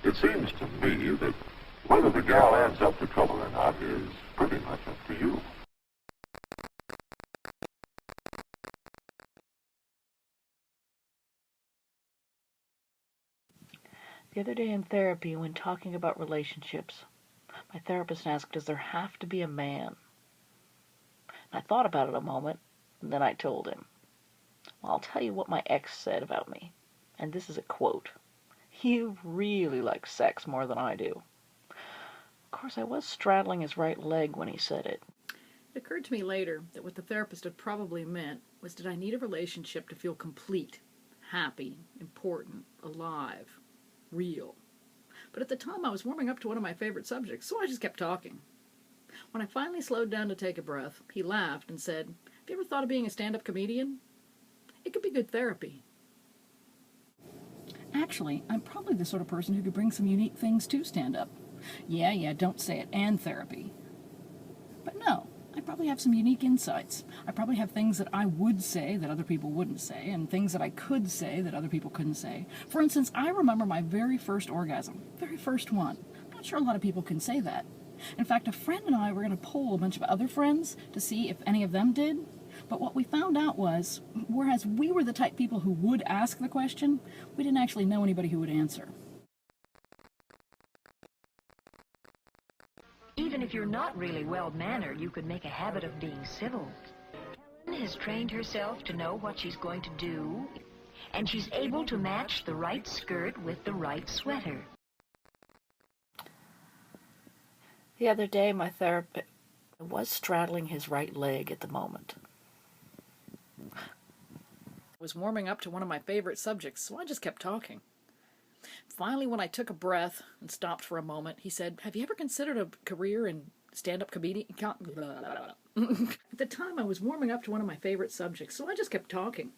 It seems to me that whether the gal adds up to trouble or not is pretty much up to you. The other day in therapy, when talking about relationships, my therapist asked, does there have to be a man? I thought about it a moment, and then I told him, well, I'll tell you what my ex said about me. And this is a quote. You really like sex more than I do. Of course, I was straddling his right leg when he said it. It occurred to me later that what the therapist had probably meant was, did I need a relationship to feel complete, happy, important, alive, real? But at the time I was warming up to one of my favorite subjects, so I just kept talking. When I finally slowed down to take a breath, he laughed and said, have you ever thought of being a stand-up comedian? It could be good therapy. Actually, I'm probably the sort of person who could bring some unique things to stand-up. Yeah, don't say it, and therapy. But no, I probably have some unique insights. I probably have things that I would say that other people wouldn't say, and things that I could say that other people couldn't say. For instance, I remember my very first orgasm, very first one. I'm not sure a lot of people can say that. In fact, a friend and I were going to poll a bunch of other friends to see if any of them did. But what we found out was, whereas we were the type people who would ask the question, we didn't actually know anybody who would answer. Even if you're not really well-mannered, you could make a habit of being civil. Helen has trained herself to know what she's going to do, and she's able to match the right skirt with the right sweater. The other day, my therapist was straddling his right leg at the moment. I was warming up to one of my favorite subjects, so I just kept talking. Finally, when I took a breath and stopped for a moment, he said, have you ever considered a career in stand-up comedian? At the time, I was warming up to one of my favorite subjects, so I just kept talking.